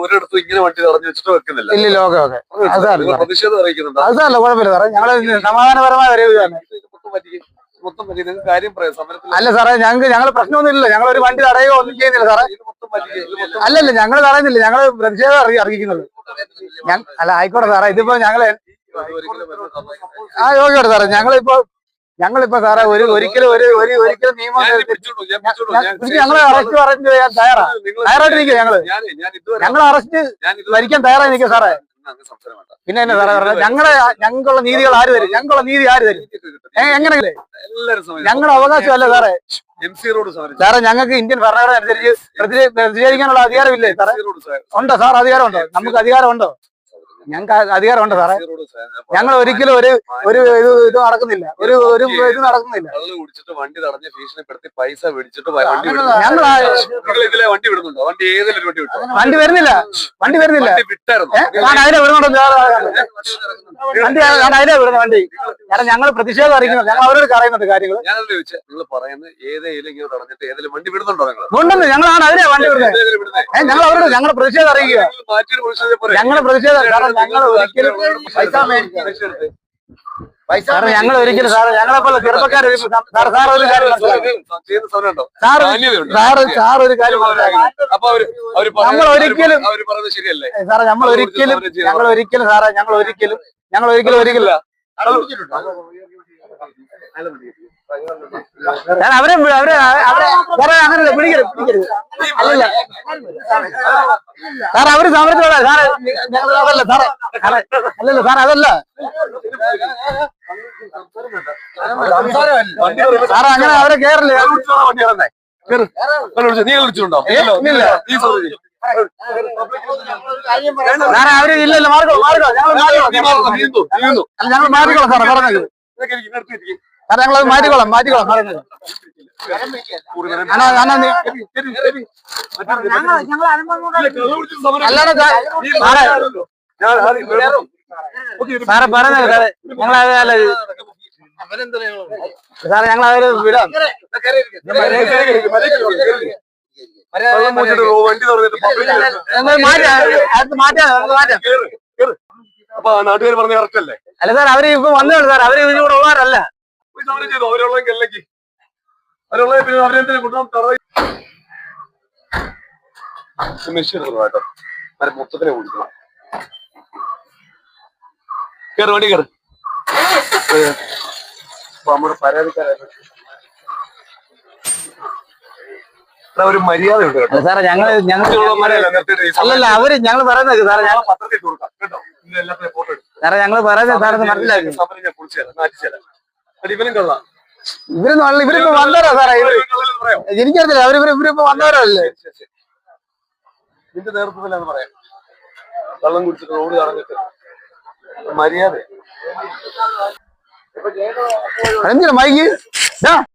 ഒരിടത്തും ഇങ്ങനെ വണ്ടി തടഞ്ഞു വെച്ചിട്ട് വെക്കുന്നില്ല. ഇല്ല ഓക്കെ ഓക്കെ പ്രതിഷേധം അറിയിക്കുന്നുണ്ട്. അതല്ല കുഴപ്പമില്ല സാറേ, ഞങ്ങള് സമാധാനപരമായ വരവുകയാണ്. മൊത്തം പറ്റി നിങ്ങൾക്ക് കാര്യം പറയാം. സമരത്തിൽ അല്ല സാറേ, ഞങ്ങള് പ്രശ്നമൊന്നും ഇല്ല. ഞങ്ങളൊരു വണ്ടി തടയുകയോ ഒന്നും ചെയ്യുന്നില്ല സാറേ. അല്ലല്ല, ഞങ്ങൾ തടയുന്നില്ല, ഞങ്ങള് പ്രതിഷേധം അറിയിക്കുന്നത്. അല്ല ആയിക്കോട്ടെ സാറേ, ഇതിപ്പോ ഞങ്ങള് ഓക്കെ സാറേ, ഞങ്ങളിപ്പോ സാറേ ഒരിക്കലും നിയമം ഞങ്ങളെ അറസ്റ്റ് ചെയ്യാൻ തയ്യാറായിട്ടിരിക്കുക. ഞങ്ങൾ അറസ്റ്റ് ഭരിക്കാൻ തയ്യാറായി നിൽക്കുക സാറേ. പിന്നെ എന്നാ സാറേ പറഞ്ഞത്, ഞങ്ങൾക്കുള്ള നീതികൾ ആര് തരും? ഞങ്ങൾക്കുള്ള നീതി ആര് തരും? എങ്ങനെയല്ലേ ഞങ്ങളുടെ അവകാശമല്ല സാറേ. സാറേ, ഞങ്ങൾക്ക് ഇന്ത്യൻ ഭരണഘടന അനുസരിച്ച് പ്രതിഷേധിക്കാനുള്ള അധികാരമില്ലേ സാറേ? ഉണ്ടോ സാർ? അധികാരമുണ്ടോ? നമുക്ക് അധികാരമുണ്ടോ? ഞങ്ങൾക്ക് അധികാരമുണ്ടോ സാറേ? ഞങ്ങൾ ഒരിക്കലും ഇത് നടക്കുന്നില്ല, ഇത് നടക്കുന്നില്ല. വണ്ടി തടഞ്ഞ് ഭീഷണിപ്പെടുത്തി പൈസ മേടിച്ചിട്ട് വണ്ടി വിടുന്നുണ്ടോ? വണ്ടി വരുന്നില്ല വിട്ടായിരുന്നു. അതിനെ വിടുന്നുണ്ടോ? അതിനെ വിടുന്ന വണ്ടി. കാരണം ഞങ്ങൾ പ്രതിഷേധം അറിയിക്കുന്നത്, ഞങ്ങൾ അവരോട് പറയുന്നുണ്ട് കാര്യങ്ങൾ. ഞാനത് ചോദിച്ചത്, നിങ്ങൾ പറയുന്നത് ഏതെങ്കിലും തടഞ്ഞിട്ട് ഏതെങ്കിലും വണ്ടി വിടുന്നുണ്ടോ? ഉണ്ടെന്ന് ഞങ്ങളാണ് അതിനെ വണ്ടി വിടുന്നത്. ഞങ്ങൾ അവരോട് ഞങ്ങൾ പ്രതിഷേധം അറിയിക്കുക. ഞങ്ങൾ പ്രതിഷേധം ഞങ്ങൾ ഒരിക്കലും ഞങ്ങൾ ഒരിക്കലും സാറ് ഞങ്ങളെ പോലെ ചെറുപ്പക്കാർ ഒരു കാര്യം നമ്മൾ ഒരിക്കലും സാറേ ഞങ്ങൾ ഒരിക്കലും അവരെ അങ്ങനല്ല പിടിക്കരുത്. അല്ലല്ല സാറേ, അവര് സമരത്തോടെ സാറേ, അതല്ല സാറേ, അല്ലല്ല സാറേ, അതല്ല സാറേ, അങ്ങനെ അവരെ കേറില്ല. സാറേ അവര് ഇല്ലല്ലോ, മാറിക്കോളാം ഞങ്ങൾ മാറിക്കോളാം സാറേ പറഞ്ഞത്. സാറേ ഞങ്ങളത് മാറ്റിക്കോളാം പറയുന്നത്. സാറേ പറഞ്ഞത് സാറേ, ഞങ്ങളത് സാറേ ഞങ്ങളത് വിടാം. നാട്ടുകാർ പറഞ്ഞ കറക്റ്റ് അല്ലേ? അല്ല സാർ, അവര് ഇപ്പൊ വന്നതാണ് സാർ, അവര് ഇതിലൂടെ ഉള്ളവരല്ല. മൊത്തത്തിനെ കൊടുക്കണം. കേറ് വണ്ടി കേറ്. നമ്മുടെ പരാതിക്കാരാണ്. ഒരു മര്യാദ ഉണ്ട് കേട്ടോ സാറേ. അല്ലല്ല അവര് ഞങ്ങൾ പറയുന്നത് സാറേ, ഞങ്ങൾ പത്രത്തിൽ കൊടുക്കാം കേട്ടോ. എല്ലാത്തിനും ഫോട്ടോ എടുക്കും സാറേ. ഞങ്ങൾ പറയുന്നത് സാറേ മനസ്സിലാക്കി. ഇവനും കൊള്ളാം. ഇവരിപ്പോ വന്നവരാ സാറേ. എനിക്കറിയില്ല, ഇവരിപ്പോ വന്നവരല്ലേ. നിന്റെ നേതൃത്വത്തിലാന്ന് പറയാം. വെള്ളം കുടിച്ചിട്ട് റോഡ് കാണുന്നിട്ട് മര്യാദ എന്തിനാ മൈക്ക്